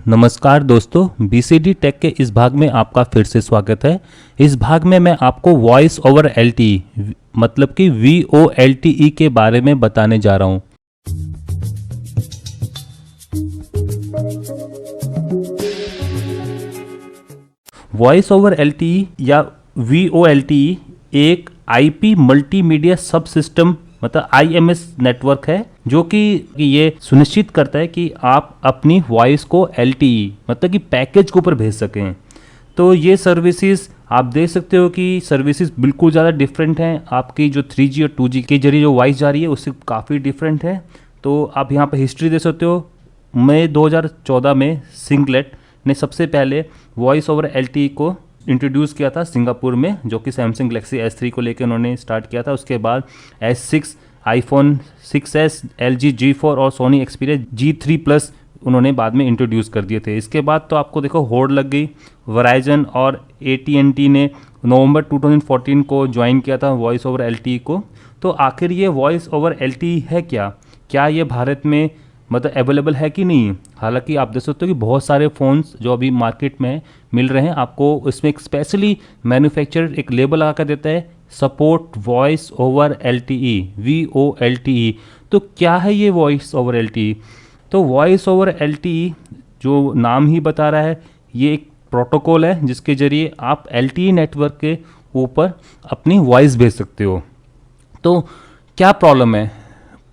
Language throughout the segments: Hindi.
नमस्कार दोस्तों, बीसीडी टेक के इस भाग में आपका फिर से स्वागत है। इस भाग में मैं आपको वॉइस ओवर एलटीई मतलब कि VoLTE के बारे में बताने जा रहा हूँ। वॉइस ओवर एलटीई या VoLTE एक IP मल्टीमीडिया सब सिस्टम मतलब IMS नेटवर्क है जो कि ये सुनिश्चित करता है कि आप अपनी वॉइस को LTE मतलब कि पैकेज के ऊपर भेज सकें। तो ये सर्विसेज आप देख सकते हो कि सर्विसेज बिल्कुल ज़्यादा डिफरेंट हैं। आपकी जो 3G और 2G के जरिए जो वॉइस जा रही है उससे काफ़ी डिफरेंट है। तो आप यहाँ पर हिस्ट्री देख सकते हो। मई 2014 में सिंगलेट ने सबसे पहले वॉइस ओवर LTE को इंट्रोड्यूस किया था सिंगापुर में, जो कि सैमसंग गैलेक्सी S3 को लेकर उन्होंने स्टार्ट किया था। उसके बाद S6, iPhone 6s, LG G4 और सोनी एक्सपीरिया G3+ उन्होंने बाद में इंट्रोड्यूस कर दिए थे। इसके बाद तो आपको देखो होड़ लग गई। वराइजन और AT&T ने नवंबर 2014 को ज्वाइन किया था वॉइस ओवर LTE को। तो आखिर ये वॉइस ओवर LTE है क्या ये भारत में मतलब अवेलेबल है कि नहीं? हालांकि आप देख सकते हो कि बहुत सारे फ़ोन्स जो अभी मार्केट में मिल रहे हैं, आपको इसमें एक स्पेशली मैन्युफैक्चरर एक लेबल लगा कर देता है, support voice over LTE VoLTE। तो क्या है ये वॉइस ओवर LTE? तो वॉइस ओवर LTE जो नाम ही बता रहा है, ये एक प्रोटोकॉल है जिसके ज़रिए आप LTE नेटवर्क के ऊपर अपनी वॉइस भेज सकते हो। तो क्या प्रॉब्लम है,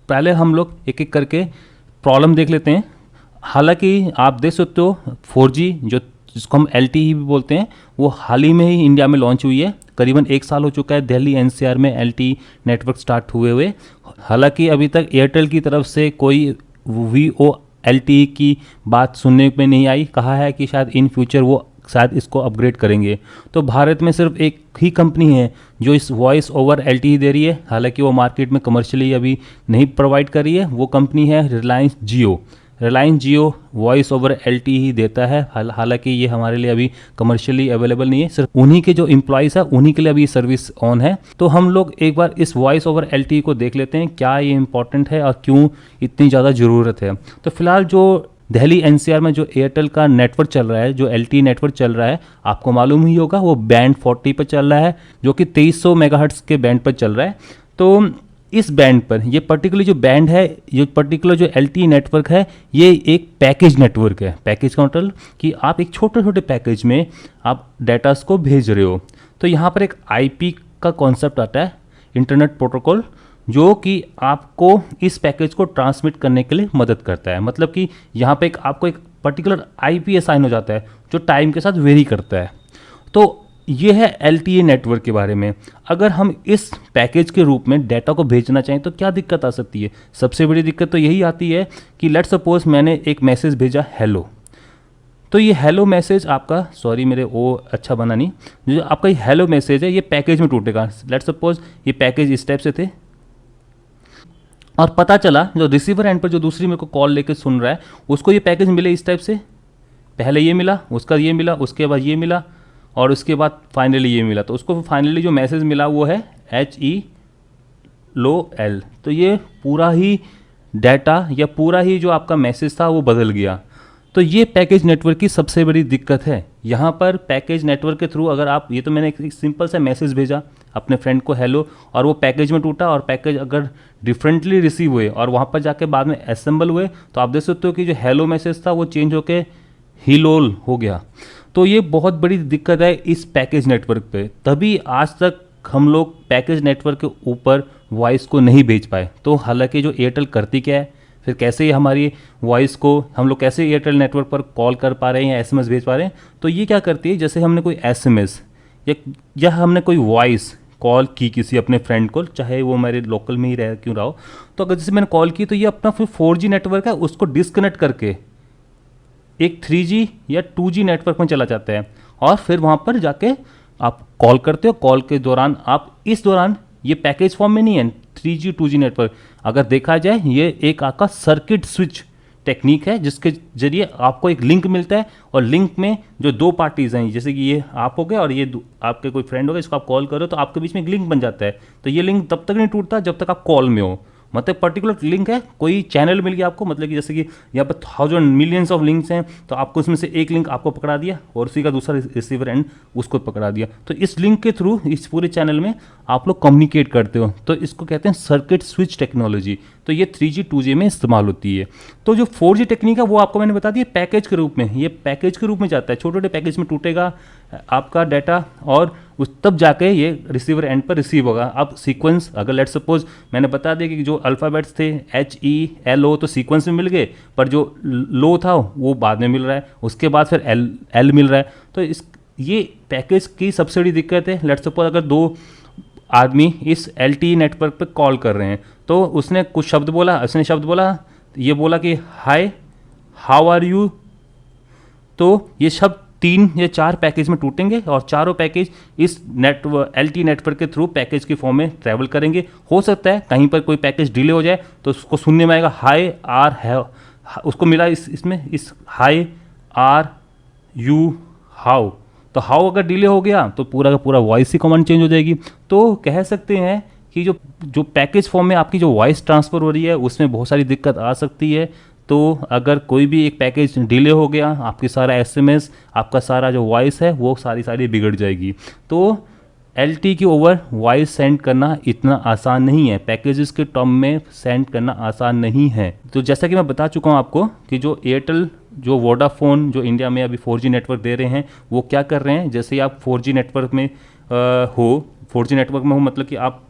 पहले हम लोग एक एक करके प्रॉब्लम देख लेते हैं। हालांकि आप देख सकते हो 4G जो जिसको हम LTE भी बोलते हैं वो हाल ही में ही इंडिया में लॉन्च हुई है। करीबन 1 साल हो चुका है दिल्ली NCR में LTE नेटवर्क स्टार्ट हुए। हालांकि अभी तक एयरटेल की तरफ से कोई VoLTE की बात सुनने में नहीं आई। कहा है कि शायद इन फ्यूचर वो शायद इसको अपग्रेड करेंगे। तो भारत में सिर्फ एक ही कंपनी है जो इस वॉइस ओवर LTE दे रही है। हालांकि वो मार्केट में कमर्शियली अभी नहीं प्रोवाइड कर रही है। वो कंपनी है रिलायंस जियो वॉइस ओवर LTE ही देता है। हालांकि ये हमारे लिए अभी कमर्शियली अवेलेबल नहीं है, सिर्फ उन्हीं के जो एम्प्लॉयज़ है उन्हीं के लिए अभी सर्विस ऑन है। तो हम लोग एक बार इस वॉइस ओवर LTE को देख लेते हैं, क्या ये इंपॉर्टेंट है और क्यों इतनी ज़्यादा ज़रूरत है। तो फिलहाल जो दिल्ली NCR में जो एयरटेल का नेटवर्क चल रहा है, जो LTE नेटवर्क चल रहा है, आपको मालूम ही होगा वो बैंड 40 पर चल रहा है, जो कि 2300 मेगाहर्ट्ज़ के बैंड पर चल रहा है। तो इस बैंड पर ये पर्टिकुलर जो बैंड है, ये पर्टिकुलर जो LTE नेटवर्क है, ये एक पैकेज नेटवर्क है। पैकेज का मतलब कि आप एक छोटे छोटे पैकेज में आप डाटास को भेज रहे हो। तो यहाँ पर एक IP का कॉन्सेप्ट आता है, इंटरनेट प्रोटोकॉल, जो कि आपको इस पैकेज को ट्रांसमिट करने के लिए मदद करता है। मतलब कि यहाँ पे आपको एक पर्टिकुलर IP असाइन हो जाता है जो टाइम के साथ वेरी करता है। तो ये है LTE नेटवर्क के बारे में। अगर हम इस पैकेज के रूप में डाटा को भेजना चाहें तो क्या दिक्कत आ सकती है? सबसे बड़ी दिक्कत तो यही आती है कि लेट्स सपोज मैंने एक मैसेज भेजा हेलो। तो ये हेलो मैसेज आपका, सॉरी मेरे वो अच्छा बना नहीं, जो आपका ये हेलो मैसेज है ये पैकेज में टूटेगा। लेट्स सपोज ये पैकेज इस टाइप से थे और पता चला जो रिसीवर एंड पर जो दूसरी मेरे को कॉल लेके सुन रहा है उसको ये पैकेज मिले इस टाइप से। पहले ये मिला, उसका ये मिला, उसके बाद ये मिला और उसके बाद फाइनली ये मिला। तो उसको फाइनली जो मैसेज मिला वो है HELL। तो ये पूरा ही डाटा या पूरा ही जो आपका मैसेज था वो बदल गया। तो ये पैकेज नेटवर्क की सबसे बड़ी दिक्कत है। यहाँ पर पैकेज नेटवर्क के थ्रू अगर आप, ये तो मैंने एक सिंपल सा मैसेज भेजा अपने फ्रेंड को हेलो, और वो पैकेज में टूटा और पैकेज अगर डिफरेंटली रिसीव हुए और वहाँ पर जाके बाद में असेंबल हुए तो आप देख सकते हो कि जो हेलो मैसेज था वो चेंज होके हिलोल हो गया। तो ये बहुत बड़ी दिक्कत है इस पैकेज नेटवर्क पे। तभी आज तक हम लोग पैकेज नेटवर्क के ऊपर वॉइस को नहीं भेज पाए। तो हालांकि जो एयरटेल करती क्या है, फिर कैसे ही हमारी वॉइस को हम लोग कैसे एयरटेल नेटवर्क पर कॉल कर पा रहे हैं या SMS भेज पा रहे हैं, तो ये क्या करती है, जैसे हमने कोई SMS या हमने कोई वॉइस कॉल की किसी अपने फ्रेंड को, चाहे वो मेरे लोकल में ही रह क्यों रहा हो, तो अगर जैसे मैंने कॉल की तो ये अपना फिर 4G नेटवर्क है उसको डिस्कनेक्ट करके एक 3G या 2G नेटवर्क में चला जाता है और फिर वहाँ पर जाके आप कॉल करते हो। कॉल के दौरान आप इस दौरान ये पैकेज फॉर्म में नहीं है 3G 2G नेटवर्क, अगर देखा जाए ये एक आपका सर्किट स्विच टेक्निक है जिसके जरिए आपको एक लिंक मिलता है और लिंक में जो दो पार्टीज़ हैं, जैसे कि ये आप हो गए और ये आपके कोई फ्रेंड हो गए, इसको आप कॉल करो तो आपके बीच में एक लिंक बन जाता है। तो ये लिंक तब तक नहीं टूटता जब तक आप कॉल में हो, मतलब पर्टिकुलर लिंक है, कोई चैनल मिल गया आपको, मतलब कि जैसे कि यहाँ पर 1000 मिलियंस ऑफ लिंक्स हैं, तो आपको उसमें से एक लिंक आपको पकड़ा दिया और उसी का दूसरा रिसीवर एंड उसको पकड़ा दिया, तो इस लिंक के थ्रू इस पूरे चैनल में आप लोग कम्युनिकेट करते हो, तो इसको कहते हैं सर्किट स्विच टेक्नोलॉजी। तो ये 3G 2G में इस्तेमाल होती है। तो जो 4G टेक्निक है वो आपको मैंने बता दिया पैकेज के रूप में, ये पैकेज के रूप में जाता है, छोटे छोटे पैकेज में टूटेगा आपका डाटा और उस तब जाके ये रिसीवर एंड पर रिसीव होगा। अब सीक्वेंस अगर लेट सपोज मैंने बता दिया कि जो अल्फ़ाबेट्स थे HELO तो सीक्वेंस में मिल गए, पर जो लो था वो बाद में मिल रहा है, उसके बाद फिर L मिल रहा है। तो ये पैकेज की सबसे बड़ी दिक्कत है। लेट सपोज अगर दो आदमी इस LTE नेटवर्क पर कॉल कर रहे हैं, तो उसने कुछ शब्द बोला, उसने शब्द बोला, ये बोला कि हाय हाउ आर यू, तो ये शब्द 3 या 4 पैकेज में टूटेंगे और चारों पैकेज इस LTE नेटवर्क के थ्रू पैकेज की फॉर्म में ट्रैवल करेंगे। हो सकता है कहीं पर कोई पैकेज डिले हो जाए तो उसको सुनने में आएगा हाय आर है, उसको मिला इसमें इस हाय आर यू हाउ, तो हाउ अगर डिले हो गया तो पूरा का पूरा वॉइस ही कमांड चेंज हो जाएगी। तो कह सकते हैं कि जो पैकेज फॉर्म में आपकी जो वॉइस ट्रांसफ़र हो रही है उसमें बहुत सारी दिक्कत आ सकती है। तो अगर कोई भी एक पैकेज डिले हो गया, आपकी सारा SMS, आपका सारा जो वॉइस है वो सारी बिगड़ जाएगी। तो LTE की ओवर वॉइस सेंड करना इतना आसान नहीं है, पैकेजेस के टर्म में सेंड करना आसान नहीं है। तो जैसा कि मैं बता चुका हूँ आपको कि जो एयरटेल, जो वोडाफोन जो इंडिया में अभी 4G नेटवर्क दे रहे हैं, वो क्या कर रहे हैं, जैसे ही आप 4G नेटवर्क में हो 4G नेटवर्क में हो मतलब कि आप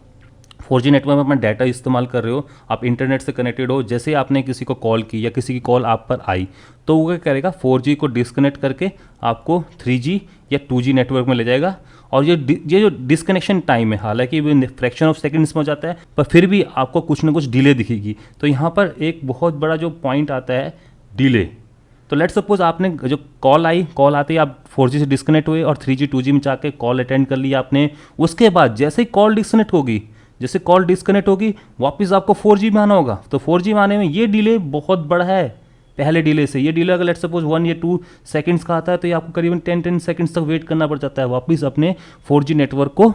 4G नेटवर्क में अपना डाटा इस्तेमाल कर रहे हो, आप इंटरनेट से कनेक्टेड हो, जैसे आपने किसी को कॉल की या किसी की कॉल आप पर आई, तो वो क्या करेगा 4G को डिस्कनेक्ट करके आपको 3G या 2G नेटवर्क में ले जाएगा। और ये जो डिस्कनेक्शन टाइम है, हालांकि वो फ्रैक्शन ऑफ सेकंड्स में हो जाता है, पर फिर भी आपको कुछ ना कुछ डिले दिखेगी। तो यहाँ पर एक बहुत बड़ा जो पॉइंट आता है डिले। तो लेट सपोज आपने जो कॉल आई, कॉल आते ही आप 4G से डिस्कनेक्ट हुए और 3G 2G में जाके कॉल अटेंड कर लिया आपने, उसके बाद जैसे ही कॉल डिस्कनेक्ट होगी, जैसे कॉल डिस्कनेक्ट होगी वापस आपको 4G में आना होगा। तो 4G में आने में ये डिले बहुत बड़ा है पहले डिले से। ये डिले अगर लेट सपोज 1 या 2 सेकंड्स का आता है तो ये आपको करीबन 10 सेकंड्स तक वेट करना पड़ जाता है वापस अपने 4G नेटवर्क को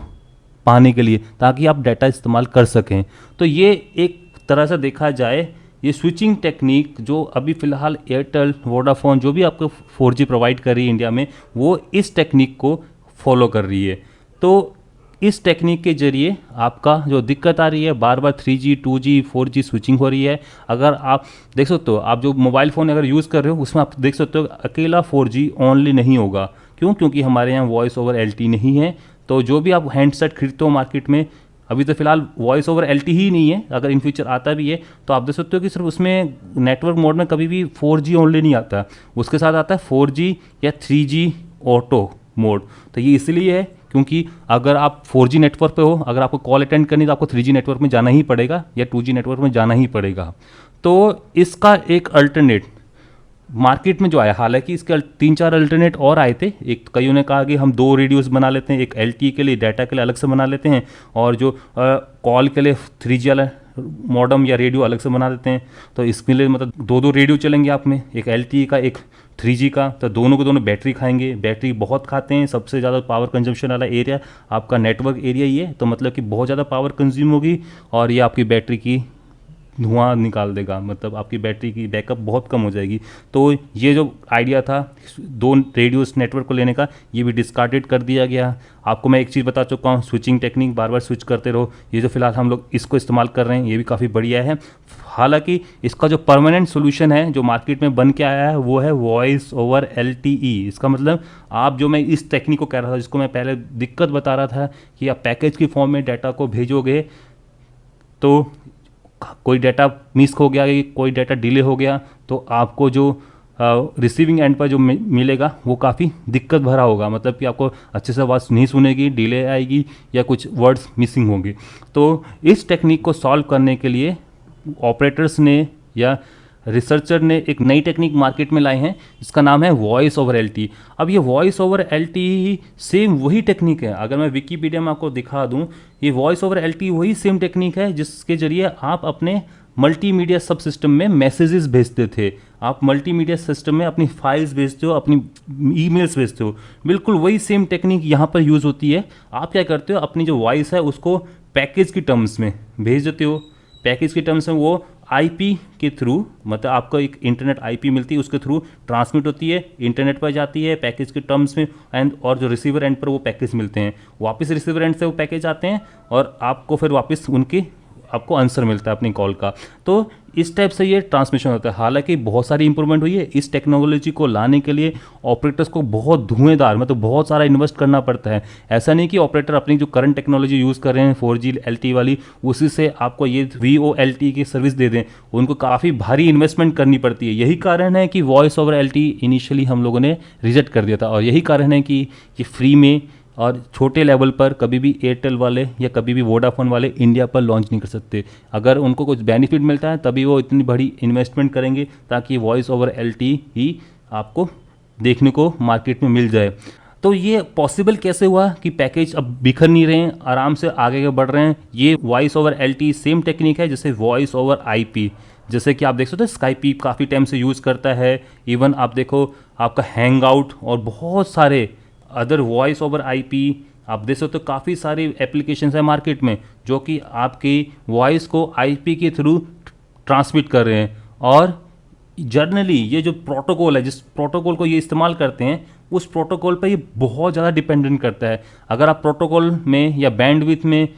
पाने के लिए, ताकि आप डाटा इस्तेमाल कर सकें। तो ये एक तरह से देखा जाए ये स्विचिंग टेक्निक जो अभी फ़िलहाल एयरटेल, वोडाफोन जो भी आपको 4G प्रोवाइड कर रही है इंडिया में, वो इस टेक्निक को फॉलो कर रही है। तो इस टेक्निक के जरिए आपका जो दिक्कत आ रही है, बार बार 3G 2G 4G स्विचिंग हो रही है। अगर आप देख सकते हो, आप जो मोबाइल फ़ोन अगर यूज़ कर रहे हो उसमें आप देख सकते हो अकेला 4G ओनली नहीं होगा। क्यों? क्योंकि हमारे यहाँ वॉइस ओवर LTE नहीं है। तो जो भी आप हैंडसेट खरीदते हो मार्केट में, अभी तो फिलहाल वॉइस ओवर LTE ही नहीं है, अगर इन फ्यूचर आता भी है तो आप देख सकते हो कि सिर्फ उसमें नेटवर्क मोड में कभी भी 4G ओनली नहीं आता, उसके साथ आता है 4G या 3G ऑटो मोड। तो ये इसलिए है क्योंकि अगर आप 4G नेटवर्क पे हो, अगर आपको कॉल अटेंड करनी तो आपको 3G नेटवर्क में जाना ही पड़ेगा या 2G नेटवर्क में जाना ही पड़ेगा। तो इसका एक अल्टरनेट मार्केट में जो आया, हालांकि इसके 3-4 अल्टरनेट और आए थे। एक कईयों ने कहा कि हम 2 रेडियोस बना लेते हैं, एक LTE के लिए डाटा के लिए अलग से बना लेते हैं और जो कॉल के लिए 3G वाला मॉडम या रेडियो अलग से बना देते हैं। तो इसके लिए मतलब 2 रेडियो चलेंगे आप में, एक LTE का एक 3G का। तो दोनों को दोनों बैटरी खाएंगे, बैटरी बहुत खाते हैं। सबसे ज़्यादा पावर कंजम्पशन वाला एरिया आपका नेटवर्क एरिया ही है, तो मतलब कि बहुत ज़्यादा पावर कंज्यूम होगी और ये आपकी बैटरी की धुआं निकाल देगा, मतलब आपकी बैटरी की बैकअप बहुत कम हो जाएगी। तो ये जो आइडिया था 2 रेडियोस नेटवर्क को लेने का, ये भी डिस्कार्डेड कर दिया गया। आपको मैं एक चीज़ बता चुका हूँ, स्विचिंग टेक्निक बार बार स्विच करते रहो। ये जो फिलहाल हम लोग इसको इस्तेमाल कर रहे हैं ये भी काफ़ी बढ़िया है। हालांकि इसका जो परमानेंट सोल्यूशन है जो मार्केट में बन के आया है वो है वॉइस ओवर LTE। इसका मतलब आप जो मैं इस टेक्निक को कह रहा था, जिसको मैं पहले दिक्कत बता रहा था कि आप पैकेज की फॉर्म में डाटा को भेजोगे तो कोई डाटा मिस हो गया, कोई डाटा डिले हो गया, तो आपको जो रिसीविंग एंड पर जो मिलेगा वो काफ़ी दिक्कत भरा होगा। मतलब कि आपको अच्छे से आवाज़ नहीं सुनेगी, डिले आएगी या कुछ वर्ड्स मिसिंग होंगे। तो इस टेक्निक को सॉल्व करने के लिए ऑपरेटर्स ने या रिसर्चर ने एक नई टेक्निक मार्केट में लाई है, इसका नाम है वॉइस ओवर LTE। अब ये वॉइस ओवर LTE सेम वही टेक्निक है, अगर मैं विकीपीडिया में आपको दिखा दूं, ये वॉइस ओवर LTE वही सेम टेक्निक है जिसके जरिए आप अपने मल्टीमीडिया सब सिस्टम में मैसेजेस भेजते थे। आप मल्टीमीडिया सिस्टम में अपनी फाइल्स भेजते हो, अपनी ईमेल्स भेजते हो, बिल्कुल वही सेम टेक्निक यहाँ पर यूज़ होती है। आप क्या करते हो, अपनी जो वॉइस है उसको पैकेज की टर्म्स में भेज देते हो। पैकेज के टर्म्स में वो आईपी के थ्रू, मतलब आपको एक इंटरनेट आईपी मिलती है, उसके थ्रू ट्रांसमिट होती है, इंटरनेट पर जाती है पैकेज के टर्म्स में, एंड और जो रिसीवर एंड पर वो पैकेज मिलते हैं, वापस रिसीवर एंड से वो पैकेज आते हैं और आपको फिर वापस उनकी आपको आंसर मिलता है अपनी कॉल का। तो इस टाइप से ये ट्रांसमिशन होता है। हालांकि बहुत सारी इंप्रूवमेंट हुई है इस टेक्नोलॉजी को लाने के लिए, ऑपरेटर्स को बहुत धुएंधार मतलब बहुत सारा इन्वेस्ट करना पड़ता है। ऐसा नहीं कि ऑपरेटर अपनी जो करंट टेक्नोलॉजी यूज़ कर रहे हैं 4G LTE वाली, उसी से आपको ये VoLTE की सर्विस दे दें, उनको काफ़ी भारी इन्वेस्टमेंट करनी पड़ती है। यही कारण है कि वॉइस ओवर LTE इनिशियली हम लोगों ने रिजेक्ट कर दिया था, और यही कारण है कि ये फ्री में और छोटे लेवल पर कभी भी एयरटेल वाले या कभी भी वोडाफोन वाले इंडिया पर लॉन्च नहीं कर सकते। अगर उनको कुछ बेनिफिट मिलता है तभी वो इतनी बड़ी इन्वेस्टमेंट करेंगे ताकि वॉइस ओवर LTE ही आपको देखने को मार्केट में मिल जाए। तो ये पॉसिबल कैसे हुआ कि पैकेज अब बिखर नहीं रहे हैं, आराम से आगे बढ़ रहे हैं। ये voice over LTE same technique है जैसे वॉइस ओवर IP, जैसे कि आप देख सकते हो स्काइप काफ़ी टाइम से यूज़ करता है। इवन आप देखो आपका हैंग आउट और बहुत सारे अदर वॉइस ओवर IP आप देख सकते हो, काफ़ी सारी एप्लीकेशंस है मार्केट में जो कि आपकी वॉइस को IP के थ्रू ट्रांसमिट कर रहे हैं। और जर्नली ये जो प्रोटोकॉल है, जिस प्रोटोकॉल को ये इस्तेमाल करते हैं, उस प्रोटोकॉल पर ये बहुत ज़्यादा डिपेंडेंट करता है। अगर आप प्रोटोकॉल में या बैंडविड्थ में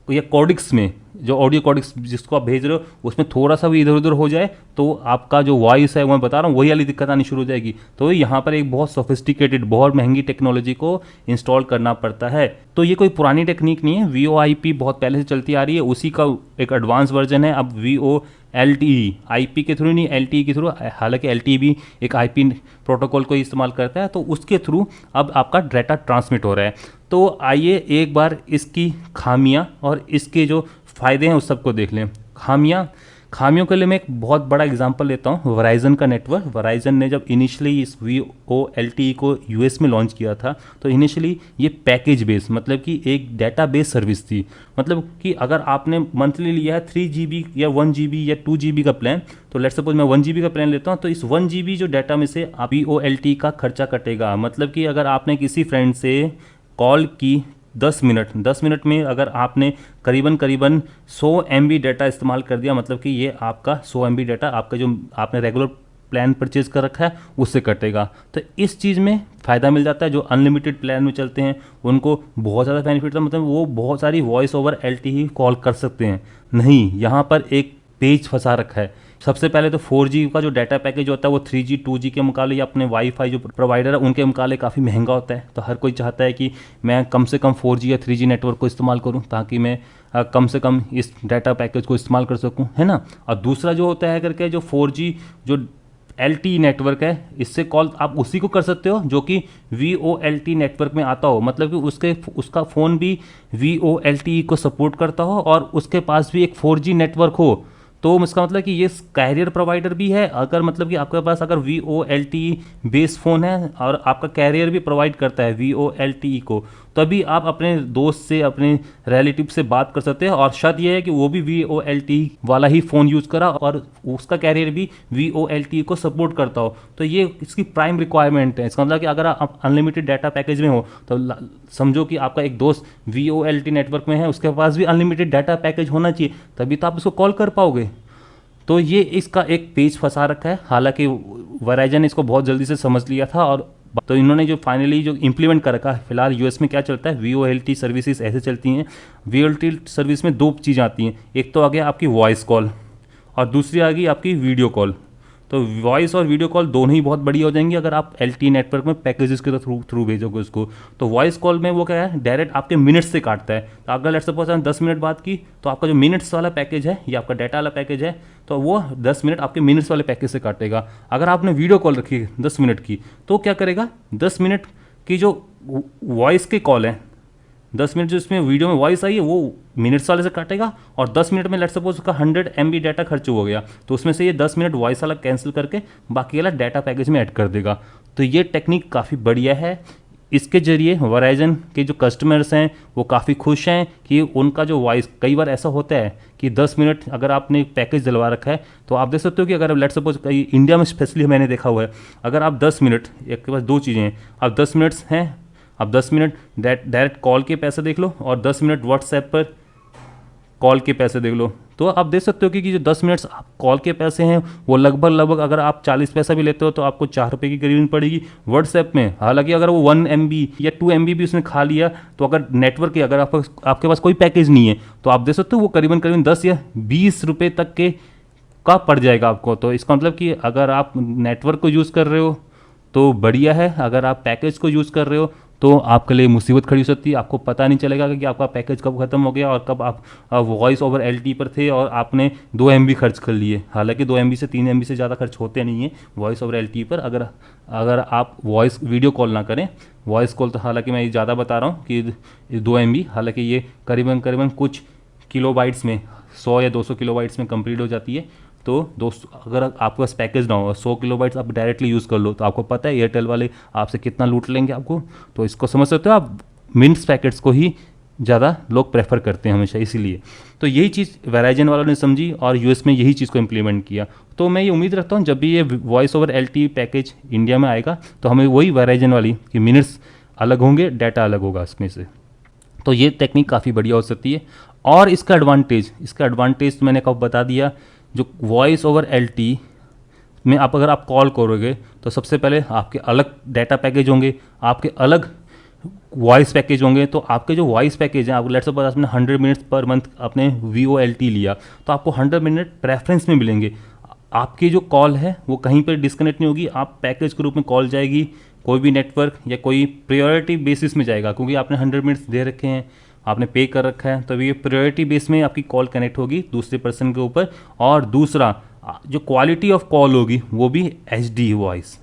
या कोडिक्स में, जो ऑडियो कोडिक्स जिसको आप भेज रहे हो, उसमें थोड़ा सा भी इधर उधर हो जाए तो आपका जो वॉइस है, मैं बता रहा हूँ, वही वाली दिक्कत आनी शुरू हो जाएगी। तो यहाँ पर एक बहुत सोफिस्टिकेटेड, बहुत महंगी टेक्नोलॉजी को इंस्टॉल करना पड़ता है। तो ये कोई पुरानी टेक्निक नहीं है, VoIP बहुत पहले से चलती आ रही है, उसी का एक एडवांस वर्जन है अब VoLTE। IP के थ्रू नहीं, LTE के थ्रू, हालांकि LTE भी एक IP प्रोटोकॉल को इस्तेमाल करता है, तो उसके थ्रू अब आपका डाटा ट्रांसमिट हो रहा है। तो आइए एक बार इसकी खामियां और इसके जो फ़ायदे हैं उस सबको देख लें। खामियों के लिए मैं एक बहुत बड़ा एग्जांपल लेता हूँ, वराइजन का नेटवर्क। वराइजन ने जब इनिशियली इस VoLTE को US में लॉन्च किया था, तो इनिशियली ये पैकेज बेस, मतलब कि एक डाटा बेस सर्विस थी। मतलब कि अगर आपने मंथली लिया है 3GB या 1GB या 2GB का प्लान, तो लेट्स सपोज मैं 1GB का प्लान लेता हूँ, तो इस 1GB जो डाटा में से आप VoLTE का खर्चा कटेगा। मतलब कि अगर आपने किसी फ्रेंड से कॉल की 10 मिनट में अगर आपने करीबन 100 MB डाटा इस्तेमाल कर दिया, मतलब कि ये आपका 100 MB डाटा आपका जो आपने रेगुलर प्लान परचेज कर रखा है उससे कटेगा। तो इस चीज़ में फ़ायदा मिल जाता है। जो अनलिमिटेड प्लान में चलते हैं उनको बहुत ज़्यादा बेनिफिट था, मतलब वो बहुत सारी वॉइस ओवर LTE कॉल कर सकते हैं। नहीं, यहाँ पर एक पेज फंसा रखा है। सबसे पहले तो 4G का जो डाटा पैकेज होता है वो 3G 2G के मुकाबले या अपने वाईफाई जो प्रोवाइडर है उनके मुकाबले काफ़ी महंगा होता है। तो हर कोई चाहता है कि मैं कम से कम 4G या 3G नेटवर्क को इस्तेमाल करूं ताकि मैं कम से कम इस डाटा पैकेज को इस्तेमाल कर सकूं, है ना। और दूसरा जो होता है करके जो 4G जो LTE नेटवर्क है, इससे कॉल आप उसी को कर सकते हो जो कि VoLTE नेटवर्क में आता हो, मतलब कि उसका फ़ोन भी VoLTE को सपोर्ट करता हो और उसके पास भी एक 4G नेटवर्क हो। तो इसका मतलब कि ये कैरियर प्रोवाइडर भी है। अगर मतलब कि आपके पास अगर VoLTE बेस फ़ोन है और आपका कैरियर भी प्रोवाइड करता है VoLTE को, तभी आप अपने दोस्त से, अपने रिलेटिव से बात कर सकते हैं। और शर्त यह है कि वो भी VoLTE वाला ही फ़ोन यूज़ करा और उसका कैरियर भी VoLTE को सपोर्ट करता हो। तो ये इसकी प्राइम रिक्वायरमेंट है। इसका मतलब कि अगर आप अनलिमिटेड डाटा पैकेज में हो तो समझो कि आपका एक दोस्त VoLTE नेटवर्क में है, उसके पास भी अनलिमिटेड डाटा पैकेज होना चाहिए, तभी तो आप उसको कॉल कर पाओगे। तो ये इसका एक पेज फंसा रखा है। हालांकि वराइजन ने इसको बहुत जल्दी से समझ लिया था, और तो इन्होंने जो फाइनली जो इम्प्लीमेंट कर रखा है, फिलहाल US में क्या चलता है, VoLTE सर्विसेज ऐसे चलती हैं। VoLTE सर्विस में 2 चीज़ आती हैं, एक तो आ गया आपकी वॉइस कॉल और दूसरी आ गई आपकी वीडियो कॉल। तो वॉइस और वीडियो कॉल दोनों ही बहुत बढ़िया हो जाएंगी अगर आप LTE नेटवर्क में पैकेजेस के थ्रू भेजोगे उसको। तो वॉइस कॉल में वो क्या है, डायरेक्ट आपके मिनट्स से काटता है। तो अगर लेट्स सपोज 10 मिनट बात की, तो आपका जो मिनट्स वाला पैकेज है या आपका डाटा वाला पैकेज है, तो वो 10 मिनट आपके मिनट्स वाले पैकेज से काटेगा। अगर आपने वीडियो कॉल रखी है 10 मिनट की, तो क्या करेगा, 10 मिनट की जो वॉइस की कॉल है, 10 मिनट जो इसमें वीडियो में वॉइस आई है वो मिनट्स वाले से काटेगा, और 10 मिनट में लेट्स सपोज उसका 100 MB डाटा खर्च हो गया, तो उसमें से ये 10 मिनट वॉइस वाला कैंसिल करके बाकी वाला डाटा पैकेज में ऐड कर देगा। तो ये टेक्निक काफ़ी बढ़िया है। इसके जरिए वराइजन के जो कस्टमर्स हैं वो काफ़ी खुश हैं कि उनका जो वॉइस, कई बार ऐसा होता है कि 10 मिनट अगर आपने पैकेज दिलवा रखा है, तो आप देख सकते हो कि अगर लेट्स सपोज कहीं इंडिया में स्पेशली मैंने देखा हुआ है, अगर आप 10 मिनट, एक के पास 2 चीज़ें हैं, आप 10 मिनट्स हैं, आप 10 मिनट डायरेक्ट कॉल के पैसे देख लो और 10 मिनट व्हाट्सएप पर कॉल के पैसे देख लो, तो आप देख सकते हो कि जो 10 मिनट्स कॉल के पैसे हैं वो लगभग अगर आप 40 पैसा भी लेते हो तो आपको 4 रुपये की करीबन पड़ेगी व्हाट्सएप में। हालांकि अगर वो 1 MB या 2 MB भी उसने खा लिया तो अगर नेटवर्क की अगर आपके पास कोई पैकेज नहीं है तो आप देख सकते हो वो करीबन 10 या 20 रुपये तक के का पड़ जाएगा आपको। तो इसका मतलब कि अगर आप नेटवर्क को यूज़ कर रहे हो तो बढ़िया है, अगर आप पैकेज को यूज़ कर रहे हो तो आपके लिए मुसीबत खड़ी हो सकती है। आपको पता नहीं चलेगा कि आपका पैकेज कब ख़त्म हो गया और कब आप वॉइस ओवर LTE पर थे और आपने 2 MB खर्च कर लिए। हालांकि 2 MB से 3 MB से ज़्यादा खर्च होते नहीं है वॉइस ओवर LTE पर, अगर आप वॉइस वीडियो कॉल ना करें। वॉइस कॉल तो हालांकि मैं ज़्यादा बता रहा हूँ कि 2 MB, हालांकि ये करीबन कुछ किलोबाइट्स में 100 या 200 किलोबाइट्स में कंप्लीट हो जाती है। तो दोस्त अगर आपके पास पैकेज ना हो 100 किलोबाइट्स आप डायरेक्टली यूज़ कर लो तो आपको पता है एयरटेल वाले आपसे कितना लूट लेंगे आपको। तो इसको समझ सकते हो आप, मिनट्स पैकेट्स को ही ज़्यादा लोग प्रेफर करते हैं हमेशा, इसीलिए। तो यही चीज़ वेराइजन वालों ने समझी और यूएस में यही चीज़ को इम्प्लीमेंट किया। तो मैं ये उम्मीद रखता हूँ जब भी ये voice over LTE package India में आएगा तो हमें वही वेराइजन वाली कि मिनट्स अलग होंगे, डाटा अलग होगा इसमें से। तो ये टेक्निक काफ़ी बढ़िया हो सकती है। और इसका एडवांटेज मैंने कब बता दिया, जो वॉइस ओवर LTE में अगर आप कॉल करोगे तो सबसे पहले आपके अलग डाटा पैकेज होंगे, आपके अलग वॉइस पैकेज होंगे। तो आपके जो वॉइस पैकेज हैं, आपको लेट्स सपोज आपने 100 मिनट्स पर मंथ अपने VoLTE लिया तो आपको 100 मिनट प्रेफरेंस में मिलेंगे। आपकी जो कॉल है वो कहीं पर डिस्कनेक्ट नहीं होगी, आप पैकेज के रूप में कॉल जाएगी, कोई भी नेटवर्क या कोई प्रायोरिटी बेसिस में जाएगा, क्योंकि आपने 100 मिनट्स दे रखे हैं, आपने पे कर रखा है, तो ये प्रायोरिटी बेस में आपकी कॉल कनेक्ट होगी दूसरे पर्सन के ऊपर। और दूसरा जो क्वालिटी ऑफ कॉल होगी वो भी HD वॉइस।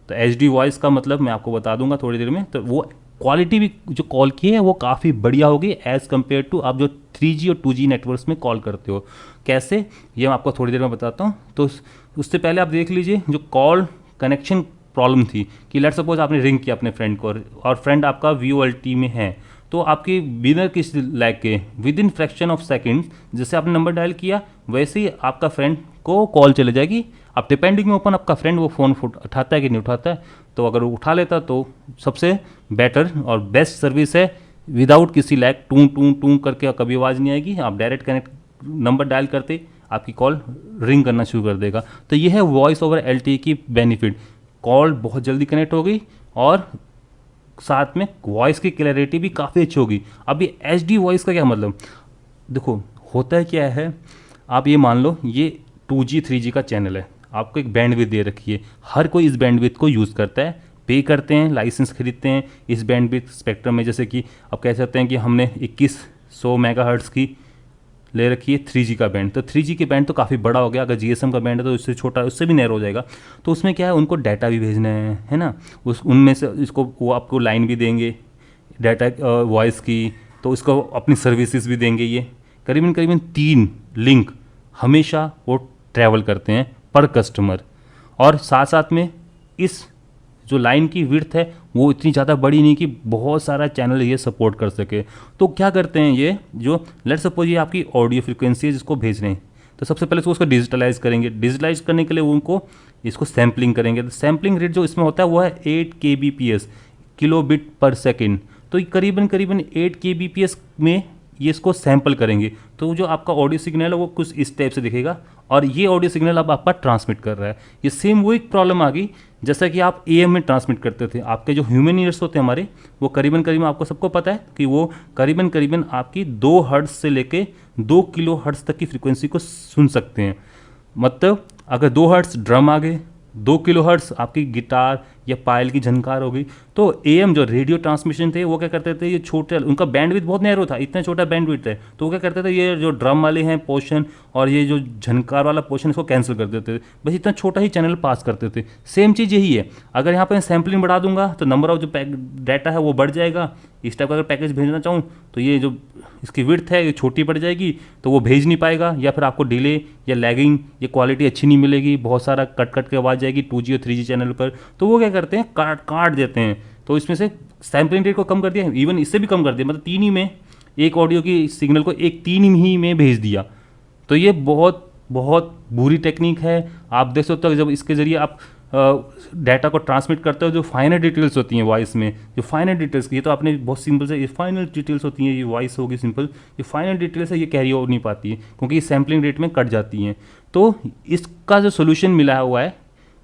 तो HD वॉइस का मतलब मैं आपको बता दूंगा थोड़ी देर में। तो वो क्वालिटी भी जो कॉल की है वो काफ़ी बढ़िया होगी एज़ कम्पेयर टू आप जो 3G और 2G नेटवर्क्स में कॉल करते हो। कैसे, ये मैं आपको थोड़ी देर में बताता हूँ। तो उससे पहले आप देख लीजिए जो कॉल कनेक्शन प्रॉब्लम थी कि लेट्स सपोज आपने रिंग किया अपने फ्रेंड को और फ्रेंड आपका VoLTE में है, तो आपकी बिना किस लैग के with in fraction of second जैसे आपने नंबर डायल किया वैसे ही आपका फ्रेंड को कॉल चले जाएगी। अब डिपेंडिंग ओपन आपका फ्रेंड वो फ़ोन उठाता है कि नहीं उठाता है। तो अगर वो उठा लेता तो सबसे बेटर और बेस्ट सर्विस है, विदाउट किसी लैग, टू टू टू करके कभी आवाज़ नहीं आएगी, आप डायरेक्ट कनेक्ट नंबर डायल करते आपकी कॉल रिंग करना शुरू कर देगा। तो ये है वॉइस ओवर LTE की बेनिफिट, कॉल बहुत जल्दी कनेक्ट होगी और साथ में वॉइस की क्लैरिटी भी काफ़ी अच्छी होगी। अब ये HD वॉइस का क्या मतलब, देखो होता है क्या है, आप ये मान लो ये 2G 3G का चैनल है, आपको एक बैंडविड्थ दे रखी है, हर कोई इस बैंडविड्थ को यूज़ करता है, पे करते हैं, लाइसेंस खरीदते हैं इस बैंडविड्थ स्पेक्ट्रम में। जैसे कि आप कह सकते हैं कि हमने 2100 मेगाहर्ट्ज़ की ले रखी है 3G का बैंड। तो 3G के बैंड तो काफ़ी बड़ा हो गया, अगर GSM का बैंड है तो उससे छोटा, उससे भी नैरो हो जाएगा। तो उसमें क्या है, उनको डाटा भी भेजना है ना, उनमें से इसको वो आपको लाइन भी देंगे डाटा वॉइस की, तो इसको अपनी सर्विसेज भी देंगे। ये करीबन 3 लिंक हमेशा वो ट्रैवल करते हैं पर कस्टमर। और साथ साथ में इस जो लाइन की विड्थ है वो इतनी ज़्यादा बड़ी नहीं कि बहुत सारा चैनल ये सपोर्ट कर सके। तो क्या करते हैं ये, जो लेट्स सपोज ये आपकी ऑडियो फ्रिक्वेंसी है जिसको भेज रहे हैं, तो सबसे पहले उसको डिजिटलाइज करेंगे। डिजिटलाइज करने के लिए उनको इसको सैम्पलिंग करेंगे। तो सैम्पलिंग रेट जो इसमें होता है वो है 8 kbps, किलोबिट पर सेकेंड। तो करीबन 8 kbps में ये इसको सैंपल करेंगे। तो जो आपका ऑडियो सिग्नल है वो कुछ इस टाइप से दिखेगा और ये ऑडियो सिग्नल अब आपका ट्रांसमिट कर रहा है। ये सेम वो एक प्रॉब्लम आ गई जैसा कि आप AM में ट्रांसमिट करते थे। आपके जो ह्यूमन ईयर्स होते हैं हमारे, वो करीबन आपको सबको पता है कि वो करीबन आपकी 2 हर्ट्ज से लेके 2 किलो हर्ट्ज तक की फ्रिक्वेंसी को सुन सकते हैं। मतलब अगर 2 हर्ट्ज ड्रम आ गए, 2 किलो हर्ट्ज आपकी गिटार या पायल की झनकार हो गई। तो AM जो रेडियो ट्रांसमिशन थे वो क्या करते थे, ये छोटे, उनका बैंडविड्थ बहुत नैरो था, इतना छोटा बैंडविड्थ है, तो वो क्या करते थे, ये जो ड्रम वाले हैं पोर्शन और ये जो झनकार वाला पोर्शन इसको कैंसिल कर देते थे, बस इतना छोटा ही चैनल पास करते थे। सेम चीज़ यही है, अगर यहाँ पर सैम्पलिंग बढ़ा दूंगा तो नंबर ऑफ जो डाटा है वो बढ़ जाएगा। इस टाइप का अगर पैकेज भेजना चाहूँ तो ये जो इसकी विड्थ है ये छोटी पड़ जाएगी, तो वो भेज नहीं पाएगा, या फिर आपको डिले या लैगिंग या क्वालिटी अच्छी नहीं मिलेगी, बहुत सारा कट के आवाज़ जाएगी 2G और 3G चैनल पर। तो वो क्या करते हैं, काट देते हैं। तो इसमें से सैम्पलिंग रेट को कम कर दिया, इवन इससे भी कम कर दिया, मतलब 3 ही में एक ऑडियो की सिग्नल को 3 ही में भेज दिया। तो ये बहुत बुरी टेक्निक है। आप देख सकते हो जब इसके ज़रिए आप डाटा को ट्रांसमिट करते हो, जो फाइनल डिटेल्स होती हैं वॉइस में, जो फाइनल डिटेल्स, ये तो आपने बहुत सिंपल से, ये फाइनल डिटेल्स होती हैं, ये वॉइस होगी सिंपल, ये फाइनल डिटेल्स है, ये कैरी हो नहीं पाती है क्योंकि ये सैम्पलिंग रेट में कट जाती हैं। तो इसका जो सोल्यूशन मिला हुआ है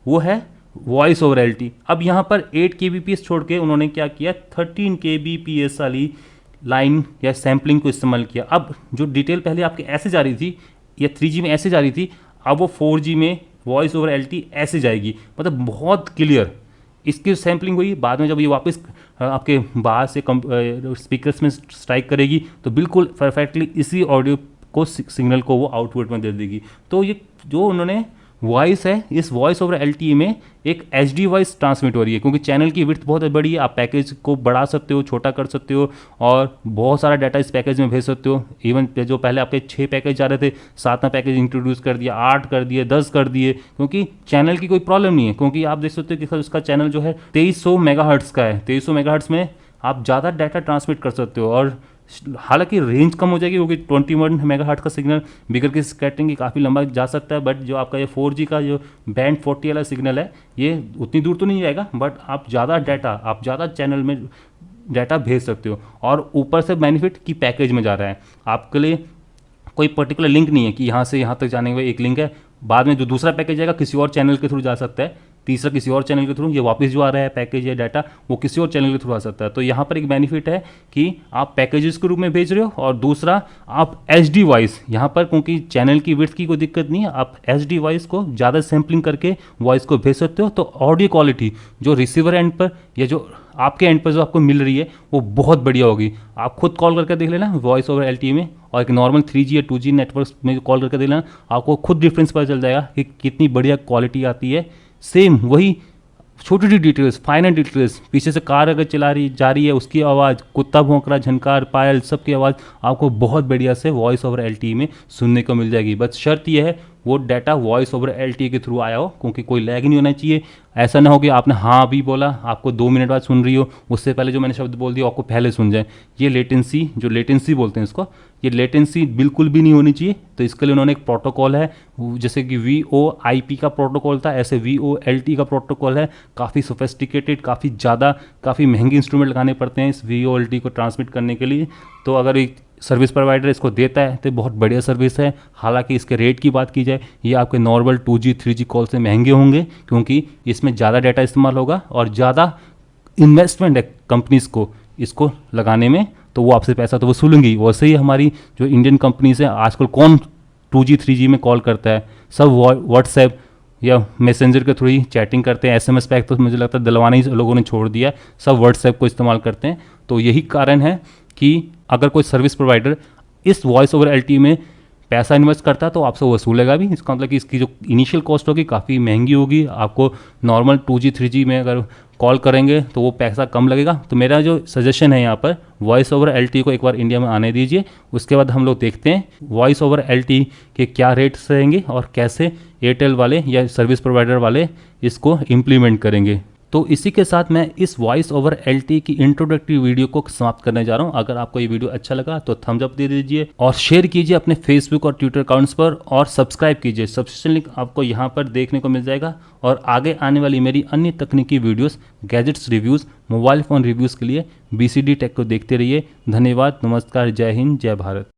वो है वॉइस ओवर एलटी। अब यहाँ पर 8 kbps छोड़ के उन्होंने क्या किया, 13 kbps वाली लाइन या सैम्पलिंग को इस्तेमाल किया। अब जो डिटेल पहले आपके ऐसे जा रही थी या 3G में ऐसे जा रही थी, अब वो 4G में वॉइस ओवर एलटी ऐसे जाएगी, मतलब बहुत क्लियर इसकी सैम्पलिंग हुई। बाद में जब ये वापस आपके बाहर से स्पीकर्स में स्ट्राइक करेगी तो बिल्कुल परफेक्टली इसी ऑडियो को सिग्नल को वो आउटपुट में दे देगी। तो ये जो उन्होंने वॉइस है, इस वॉइस ओवर एलटी में एक HD वॉइस ट्रांसमिट हो रही है, क्योंकि चैनल की विड्थ बहुत बड़ी है, आप पैकेज को बढ़ा सकते हो, छोटा कर सकते हो और बहुत सारा डाटा इस पैकेज में भेज सकते हो। इवन जो पहले आपके 6 पैकेज जा रहे थे, 7वां पैकेज इंट्रोड्यूस कर दिया, 8 कर दिए, 10 कर दिए, क्योंकि चैनल की कोई प्रॉब्लम नहीं है। क्योंकि आप देख सकते हो कि उसका चैनल जो है 2300 मेगाहर्ट्ज़ का है, 2300 मेगाहर्ट्ज़ में आप ज़्यादा डाटा ट्रांसमिट कर सकते हो। और हालांकि रेंज कम हो जाएगी क्योंकि 21 मेगाहर्ट्ज़ का सिग्नल बिगर की स्कैटरिंग काफ़ी लंबा जा सकता है, बट जो आपका ये 4G का जो बैंड 40 वाला सिग्नल है ये उतनी दूर तो नहीं जाएगा, बट आप ज़्यादा डाटा, आप ज़्यादा चैनल में डाटा भेज सकते हो। और ऊपर से बेनिफिट की पैकेज में जा रहा है, आपके लिए कोई पर्टिकुलर लिंक नहीं है कि यहाँ से यहाँ तक जाने का एक लिंक है, बाद में जो दूसरा पैकेज जाएगा किसी और चैनल के थ्रू जा सकता है, तीसरा किसी और चैनल के थ्रू, ये वापस जो आ रहा है पैकेज या डाटा वो किसी और चैनल के थ्रू आ सकता है। तो यहाँ पर एक बेनिफिट है कि आप पैकेजेस के रूप में भेज रहे हो, और दूसरा आप HD वॉइस यहाँ पर, क्योंकि चैनल की विड्थ की कोई दिक्कत नहीं है, आप HD वॉइस को ज़्यादा सैम्पलिंग करके वॉइस को भेज सकते हो। तो ऑडियो क्वालिटी जो रिसीवर एंड पर या जो आपके एंड पर जो आपको मिल रही है वो बहुत बढ़िया होगी। आप खुद कॉल करके देख लेना वॉइस ओवर LTE में, और एक नॉर्मल 3G या 2G नेटवर्क में कॉल करके देख लेना, आपको खुद डिफरेंस पता चल जाएगा कि कितनी बढ़िया क्वालिटी आती है। सेम वही छोटी छोटी डिटेल्स, फाइनल डिटेल्स, पीछे से कार अगर जा रही है उसकी आवाज़, कुत्ता भौंक रहा, झनकार, पायल, सबकी आवाज़ आपको बहुत बढ़िया से वॉइस ओवर LTE में सुनने को मिल जाएगी। बस शर्त यह है वो डाटा वॉइस ओवर LTE के थ्रू आया हो, क्योंकि कोई लैग नहीं होना चाहिए। ऐसा ना हो कि आपने हाँ भी बोला, आपको 2 मिनट बाद सुन रही हो, उससे पहले जो मैंने शब्द बोल दिया आपको पहले सुन जाए। ये लेटेंसी, जो लेटेंसी बोलते हैं इसको, ये लेटेंसी बिल्कुल भी नहीं होनी चाहिए। तो इसके लिए उन्होंने एक प्रोटोकॉल है, जैसे कि VoIP का प्रोटोकॉल था, ऐसे VoLTE का प्रोटोकॉल है। काफ़ी सोफेस्टिकेटेड, काफ़ी ज़्यादा, काफ़ी महंगे इंस्ट्रूमेंट लगाने पड़ते हैं इस VoLTE को ट्रांसमिट करने के लिए। तो अगर एक सर्विस प्रोवाइडर इसको देता है तो बहुत बढ़िया सर्विस है। हालांकि इसके रेट की बात की जाए, ये आपके नॉर्मल 2G 3G कॉल से महंगे होंगे, क्योंकि इसमें ज़्यादा डाटा इस्तेमाल होगा और ज़्यादा इन्वेस्टमेंट है कंपनीज़ को इसको लगाने में, तो वो आपसे पैसा तो वसूलेंगी। वैसे ही हमारी जो इंडियन कंपनीज़ हैं, आजकल कौन 2G 3G में कॉल करता है, सब व्हाट्सएप या मैसेंजर के थ्रू ही चैटिंग करते हैं। SMS पैक तो मुझे लगता है दिलवाना ही लोगों ने छोड़ दिया, सब व्हाट्सएप को इस्तेमाल करते हैं। तो यही कारण है कि अगर कोई सर्विस प्रोवाइडर इस वॉइस ओवर LTE में पैसा इन्वेस्ट करता है तो आपसे वसूलेगा भी। इसका मतलब कि इसकी जो इनिशियल कॉस्ट होगी काफ़ी महंगी होगी। आपको नॉर्मल 2G 3G में अगर कॉल करेंगे तो वो पैसा कम लगेगा। तो मेरा जो सजेशन है यहाँ पर, वॉइस ओवर LTE को एक बार इंडिया में आने दीजिए, उसके बाद हम लोग देखते हैं वॉइस ओवर LTE के क्या रेट्स रहेंगे और कैसे एयरटेल वाले या सर्विस प्रोवाइडर वाले इसको इम्प्लीमेंट करेंगे। तो इसी के साथ मैं इस वॉइस ओवर LTE की इंट्रोडक्टरी वीडियो को समाप्त करने जा रहा हूं। अगर आपको ये वीडियो अच्छा लगा तो थम्स अप दे दीजिए और शेयर कीजिए अपने फेसबुक और ट्विटर अकाउंट्स पर, और सब्सक्राइब कीजिए। सब्सक्रिप्शन लिंक आपको यहाँ पर देखने को मिल जाएगा। और आगे आने वाली मेरी अन्य तकनीकी videos, gadgets reviews, mobile phone reviews के लिए BCD टेक को देखते रहिए। धन्यवाद, नमस्कार, जय हिंद, जय भारत।